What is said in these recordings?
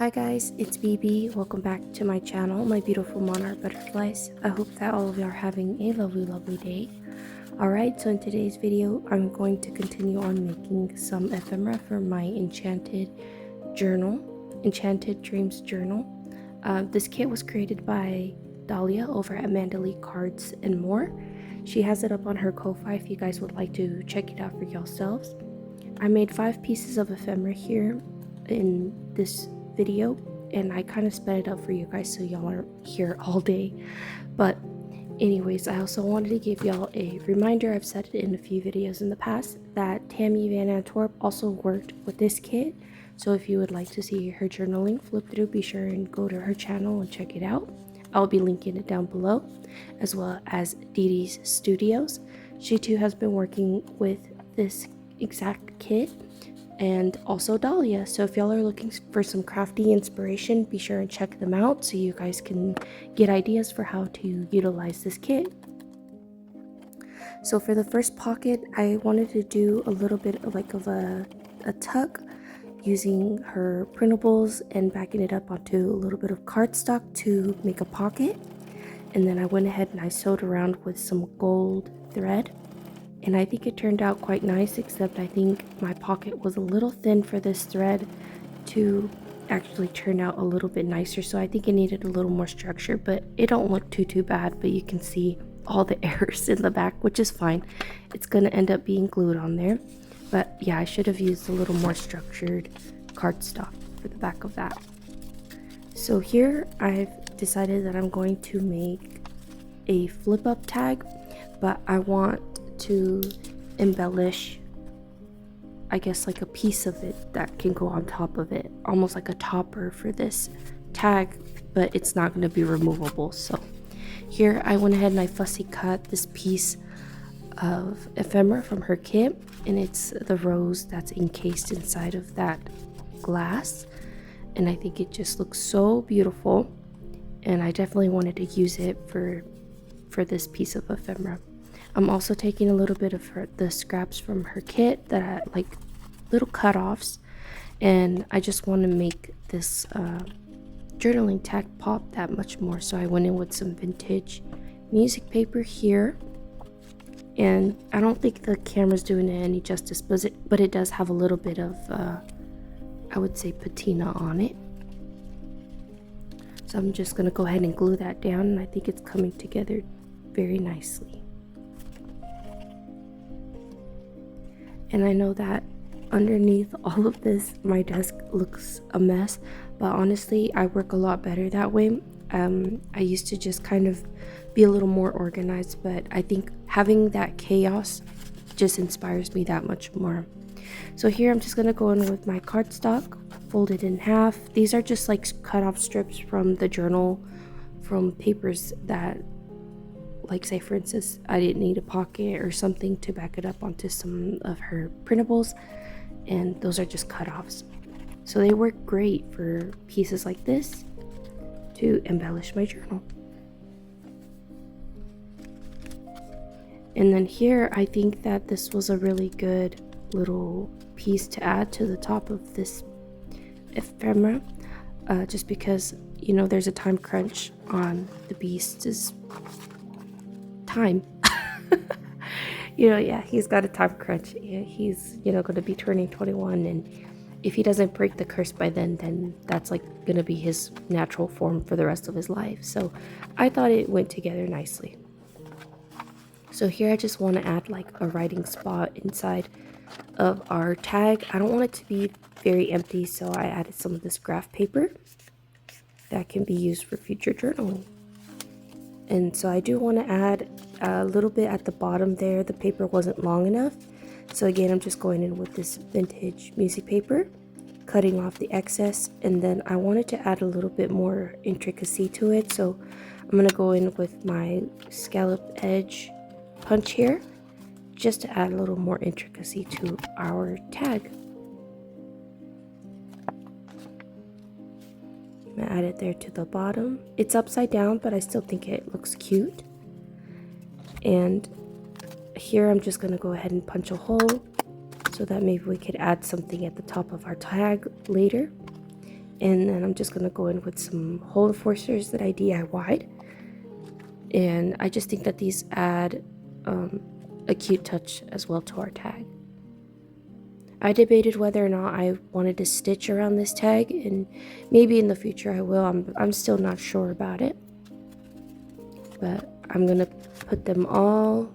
Hi guys, it's BB. Welcome back to my channel, my beautiful monarch butterflies. I hope that all of you are having a lovely day. Alright, so in today's video, I'm going to continue on making some ephemera for my Enchanted journal, Enchanted Dreams journal. This kit was created by Dahlia over at ManDalee Cards and More. She has it up on her Ko-Fi if you guys would like to check it out for yourselves. I made 5 pieces of ephemera here in this video, and I kind of sped it up for you guys so y'all aren't here all day. But anyways, I also wanted to give y'all a reminder, I've said it in a few videos in the past, that Tammy Van Antwerp also worked with this kit. So if you would like to see her journaling flip through, be sure and go to her channel and check it out. I'll be linking it down below, as well as DeeDee's Studios. She too has been working with this exact kit, and also Dahlia. So if y'all are looking for some crafty inspiration, be sure and check them out so you guys can get ideas for how to utilize this kit. So for the first pocket, I wanted to do a little bit of a tuck using her printables and backing it up onto a little bit of cardstock to make a pocket. And then I went ahead and I sewed around with some gold thread. And I think it turned out quite nice, except I think my pocket was a little thin for this thread to actually turn out a little bit nicer. So I think it needed a little more structure, but it don't look too bad. But you can see all the errors in the back, which is fine. It's going to end up being glued on there. But yeah, I should have used a little more structured cardstock for the back of that. So here I've decided that I'm going to make a flip up tag, but I want to embellish, I guess, like a piece of it that can go on top of it, almost like a topper for this tag, but it's not going to be removable. So here I went ahead and I fussy cut this piece of ephemera from her kit, and it's the rose that's encased inside of that glass, and I think it just looks so beautiful, and I definitely wanted to use it for this piece of ephemera. I'm also taking a little bit of the scraps from her kit that I like, little cut-offs, and I just want to make this journaling tag pop that much more. So I went in with some vintage music paper here, and I don't think the camera's doing it any justice, but it does have a little bit of I would say patina on it. So I'm just gonna go ahead and glue that down, and I think it's coming together very nicely. And I know that underneath all of this, my desk looks a mess, but honestly, I work a lot better that way. I used to just kind of be a little more organized, but I think having that chaos just inspires me that much more. So here I'm just gonna go in with my cardstock, fold it in half. These are just like cut off strips from the journal, from papers that, like, say for instance, I didn't need a pocket or something to back it up onto some of her printables, and those are just cut-offs. So they work great for pieces like this to embellish my journal. And then here I think that this was a really good little piece to add to the top of this ephemera, just because, you know, there's a time crunch on the beast's time. You know, yeah, he's got a time crunch. Yeah, he's, you know, going to be turning 21, and if he doesn't break the curse by then that's like going to be his natural form for the rest of his life. So I thought it went together nicely. So here I just want to add like a writing spot inside of our tag. I don't want it to be very empty, so I added some of this graph paper that can be used for future journaling. And so I do want to add a little bit at the bottom there. The paper wasn't long enough. So again, I'm just going in with this vintage music paper, cutting off the excess. And then I wanted to add a little bit more intricacy to it. So I'm going to go in with my scallop edge punch here, just to add a little more intricacy to our tag. Add it there to the bottom. It's upside down, but I still think it looks cute. And here I'm just going to go ahead and punch a hole so that maybe we could add something at the top of our tag later. And then I'm just going to go in with some hole enforcers that I DIY'd. And I just think that these add a cute touch as well to our tag. I debated whether or not I wanted to stitch around this tag, and maybe in the future I will. I'm still not sure about it. But I'm going to put them all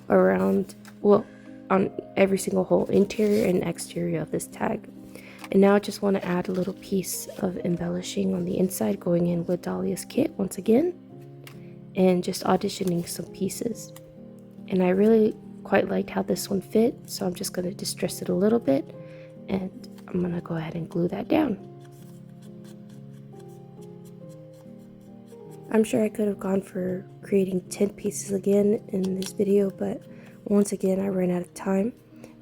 around, well, on every single hole, interior and exterior of this tag. And now I just want to add a little piece of embellishing on the inside, going in with Dahlia's kit once again, and just auditioning some pieces. And I really quite liked how this one fit, so I'm just going to distress it a little bit, and I'm going to go ahead and glue that down. I'm sure I could have gone for creating 10 pieces again in this video, but once again I ran out of time.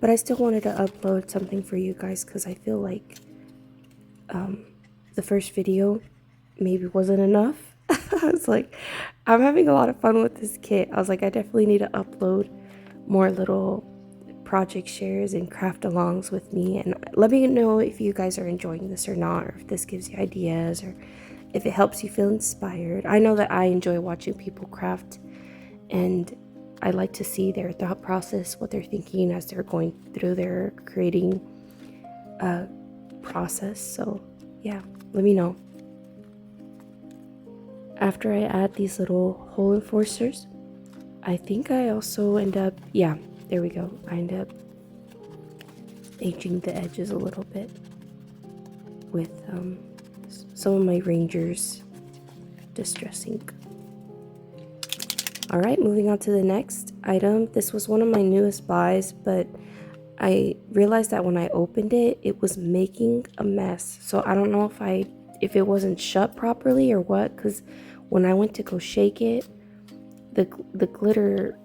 But I still wanted to upload something for you guys because I feel like the first video maybe wasn't enough. I was like, I'm having a lot of fun with this kit. I was like, I definitely need to upload more little project shares and craft alongs with me. And let me know if you guys are enjoying this or not, or if this gives you ideas, or if it helps you feel inspired. I know that I enjoy watching people craft, and I like to see their thought process, what they're thinking as they're going through their creating process. So yeah, let me know. After I add these little hole enforcers, I think I also end up, yeah, there we go. I end up aging the edges a little bit with some of my Rangers Distress ink. Alright, moving on to the next item. This was one of my newest buys, but I realized that when I opened it, it was making a mess. So I don't know if it wasn't shut properly or what, because when I went to go shake it, the glitter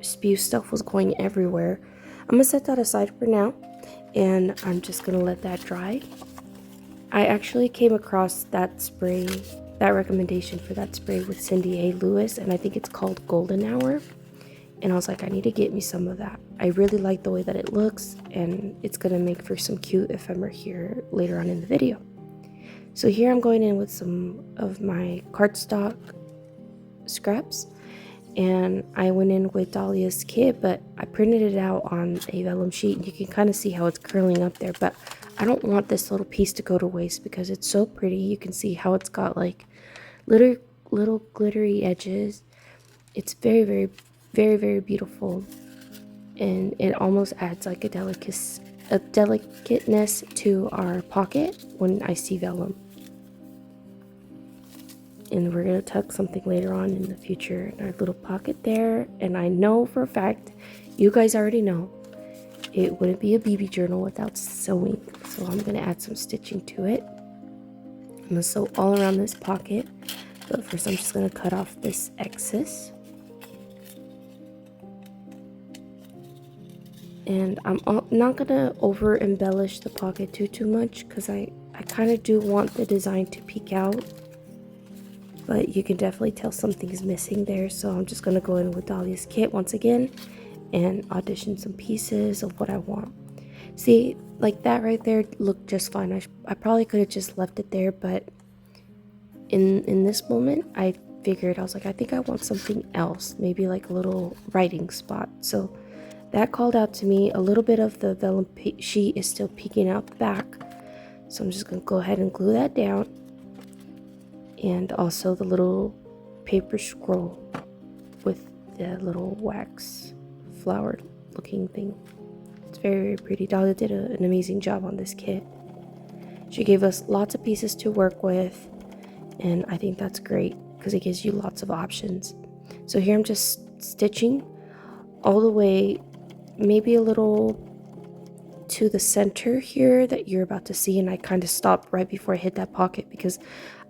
spew stuff was going everywhere. I'm going to set that aside for now, and I'm just going to let that dry. I actually came across that spray, that recommendation for that spray with Cindy A. Lewis, and I think it's called Golden Hour. And I was like, I need to get me some of that. I really like the way that it looks, and it's going to make for some cute ephemera here later on in the video. So here I'm going in with some of my cardstock scraps, and I went in with Dahlia's kit, but I printed it out on a vellum sheet, and you can kind of see how it's curling up there. But I don't want this little piece to go to waste because it's so pretty. You can see how it's got like little glittery edges. It's very, very, very, very beautiful, and it almost adds like a delicateness to our pocket when I see vellum. And we're going to tuck something later on in the future in our little pocket there. And I know for a fact, you guys already know, it wouldn't be a BB journal without sewing. So I'm going to add some stitching to it. I'm going to sew all around this pocket. But first I'm just going to cut off this excess. And I'm not going to over embellish the pocket too much, because I kind of do want the design to peek out. But you can definitely tell something's missing there, so I'm just going to go in with Dahlia's kit once again and audition some pieces of what I want. See, like that right there looked just fine. I probably could have just left it there, but in this moment, I figured, I was like, I think I want something else, maybe like a little writing spot. So that called out to me. A little bit of the vellum sheet is still peeking out the back, so I'm just going to go ahead and glue that down. And also the little paper scroll with the little wax flowered looking thing. It's very, very pretty. Dahlia did an amazing job on this kit. She gave us lots of pieces to work with, and I think that's great because it gives you lots of options. So here I'm just stitching all the way, maybe a little to the center here that you're about to see, and I kind of stopped right before I hit that pocket because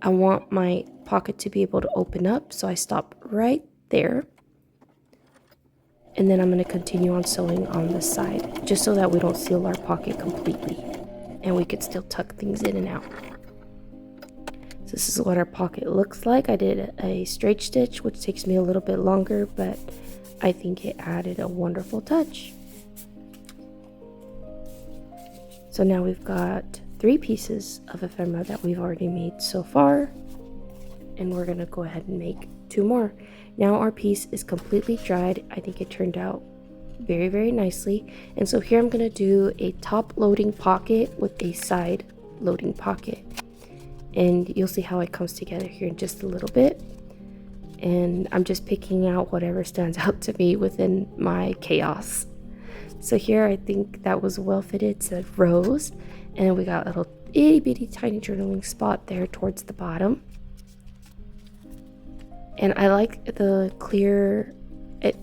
I want my pocket to be able to open up, so I stop right there. And then I'm going to continue on sewing on the side, just so that we don't seal our pocket completely, and we could still tuck things in and out. So this is what our pocket looks like. I did a straight stitch, which takes me a little bit longer, but I think it added a wonderful touch. So now we've got 3 pieces of ephemera that we've already made so far, and we're gonna go ahead and make 2 more. Now our piece is completely dried. I think it turned out very, very nicely. And so here I'm gonna do a top loading pocket with a side loading pocket, and you'll see how it comes together here in just a little bit. And I'm just picking out whatever stands out to me within my chaos. So here I think that was well fitted. It said rose, and we got a little itty bitty tiny journaling spot there towards the bottom. And I like the clear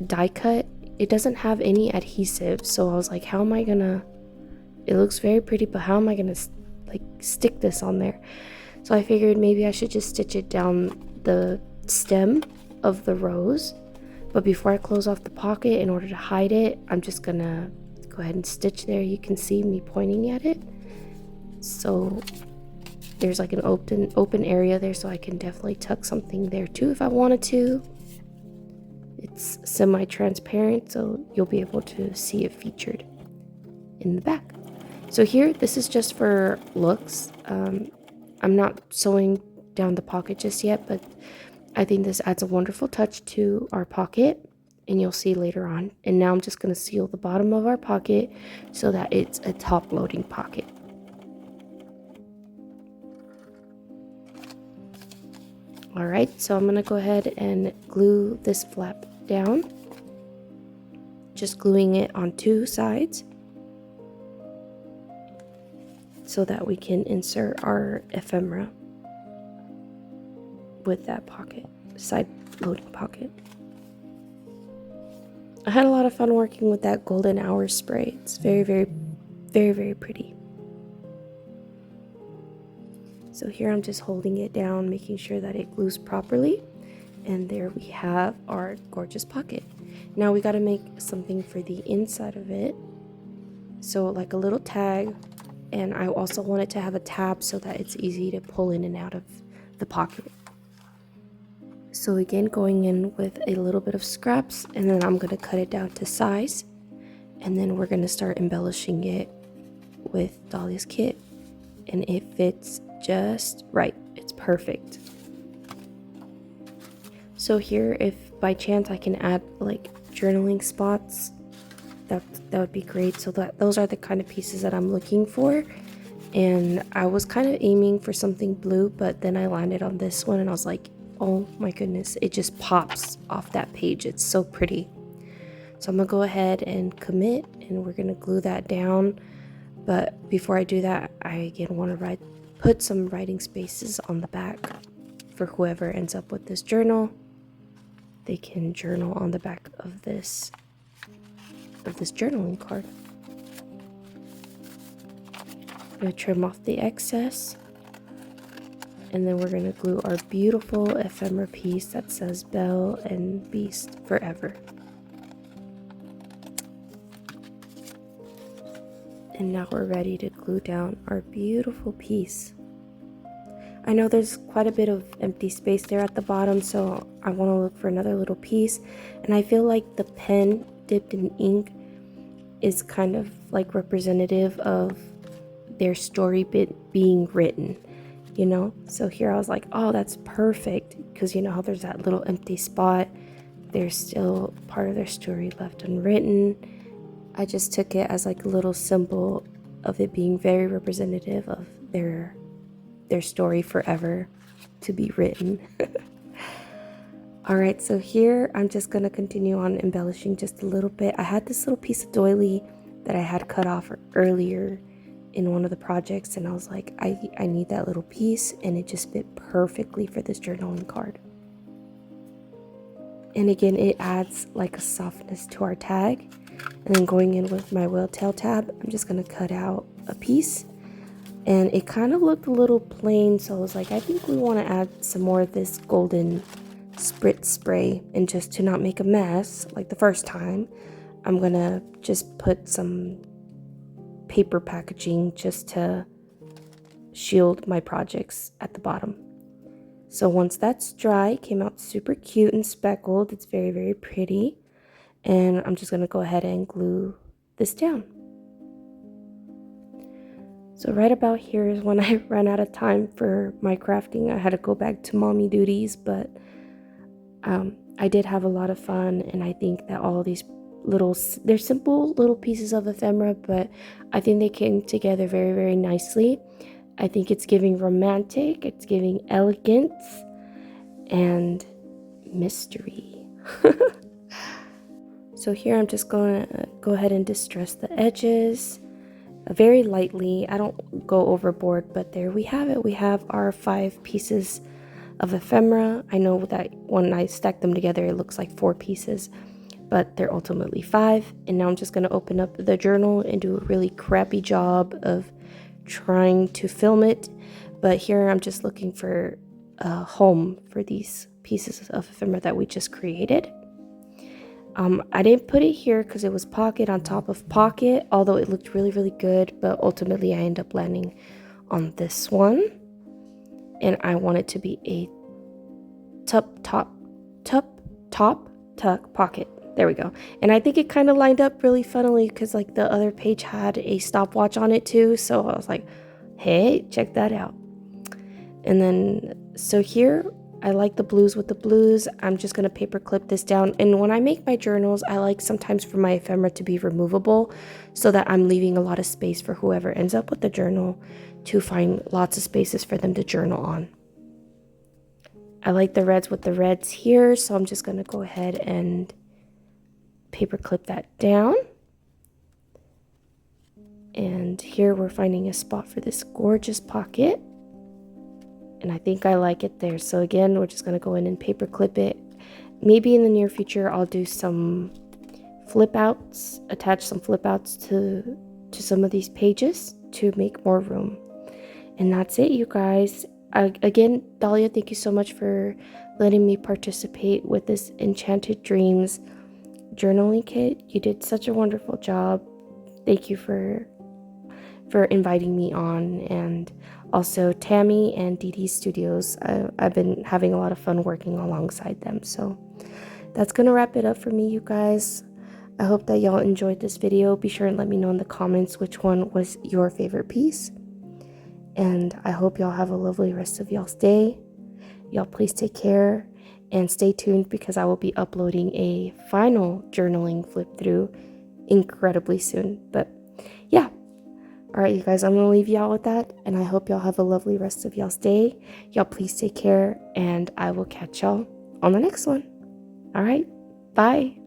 die cut. It doesn't have any adhesive, so I was like, how am I gonna, it looks very pretty, but how am I gonna like stick this on there? So I figured maybe I should just stitch it down the stem of the rose. But before I close off the pocket, in order to hide it, I'm just gonna go ahead and stitch there. You can see me pointing at it, so there's like an open area there, so I can definitely tuck something there too if I wanted to. It's semi-transparent, so you'll be able to see it featured in the back. So here, this is just for looks. I'm not sewing down the pocket just yet, but I think this adds a wonderful touch to our pocket, and you'll see later on. And now I'm just going to seal the bottom of our pocket so that it's a top loading pocket. Alright, so I'm going to go ahead and glue this flap down. Just gluing it on 2 sides so that we can insert our ephemera with that pocket, side loading pocket. I had a lot of fun working with that golden hour spray. It's very, very, very, very pretty. So here I'm just holding it down, making sure that it glues properly. And there we have our gorgeous pocket. Now we got to make something for the inside of it. So like a little tag, and I also want it to have a tab so that it's easy to pull in and out of the pocket. So again, going in with a little bit of scraps, and then I'm going to cut it down to size, and then we're going to start embellishing it with Dahlia's kit, and it fits just right. It's perfect. So here, if by chance I can add like journaling spots, that would be great. So those are the kind of pieces that I'm looking for. And I was kind of aiming for something blue, but then I landed on this one and I was like, oh my goodness, it just pops off that page. It's so pretty. So I'm gonna go ahead and commit, and we're gonna glue that down. But before I do that, I again want to put some writing spaces on the back for whoever ends up with this journal. They can journal on the back of this journaling card. I'm gonna trim off the excess, and then we're gonna glue our beautiful ephemera piece that says Belle and Beast forever. And now we're ready to glue down our beautiful piece. I know there's quite a bit of empty space there at the bottom, so I want to look for another little piece. And I feel like the pen dipped in ink is kind of like representative of their story bit being written, you know? So here I was like, oh, that's perfect, because you know how there's that little empty spot. There's still part of their story left unwritten. I just took it as like a little symbol of it being very representative of their story forever to be written. Alright, so here I'm just going to continue on embellishing just a little bit. I had this little piece of doily that I had cut off earlier in one of the projects, and I was like, I need that little piece, and it just fit perfectly for this journaling card. And again, it adds like a softness to our tag. And then going in with my whale tail tab, I'm just going to cut out a piece. And it kind of looked a little plain, so I was like, I think we want to add some more of this golden spritz spray. And just to not make a mess like the first time, I'm going to just put some paper packaging just to shield my projects at the bottom. So once that's dry, it came out super cute and speckled. It's very, very pretty. And I'm just going to go ahead and glue this down. So right about here is when I ran out of time for my crafting. I had to go back to mommy duties, but I did have a lot of fun, and I think that all these they're simple little pieces of ephemera, but I think they came together very, very nicely. I think it's giving romantic, it's giving elegance, and mystery. So here I'm just going to go ahead and distress the edges very lightly. I don't go overboard, but there we have it. We have our 5 pieces of ephemera. I know that when I stack them together it looks like 4 pieces, but they're ultimately 5. And now I'm just going to open up the journal and do a really crappy job of trying to film it. But here I'm just looking for a home for these pieces of ephemera that we just created. I didn't put it here because it was pocket on top of pocket, although it looked really, really good, but ultimately I ended up landing on this one. And I want it to be a top tuck pocket. There we go. And I think it kind of lined up really funnily because like the other page had a stopwatch on it too, so I was like, hey, check that out. And then so here I like the blues with the blues. I'm just going to paper clip this down. And when I make my journals, I like sometimes for my ephemera to be removable so that I'm leaving a lot of space for whoever ends up with the journal to find lots of spaces for them to journal on. I like the reds with the reds here, so I'm just going to go ahead and paper clip that down. And here we're finding a spot for this gorgeous pocket. And I think I like it there. So again, we're just going to go in and paper clip it. Maybe in the near future, I'll do some flip outs, attach some flip outs to some of these pages to make more room. And that's it, you guys. Again, Dahlia, thank you so much for letting me participate with this Enchanted Dreams journaling kit. You did such a wonderful job. Thank you for inviting me on. And also Tammy and DeeDee Studios. I've been having a lot of fun working alongside them. So that's gonna wrap it up for me, you guys. I hope that y'all enjoyed this video. Be sure and let me know in the comments which one was your favorite piece. And I hope y'all have a lovely rest of y'all's day. Y'all please take care and stay tuned because I will be uploading a final journaling flip through incredibly soon. But yeah. Alright, you guys, I'm going to leave y'all with that, and I hope y'all have a lovely rest of y'all's day. Y'all please take care, and I will catch y'all on the next one. Alright, bye.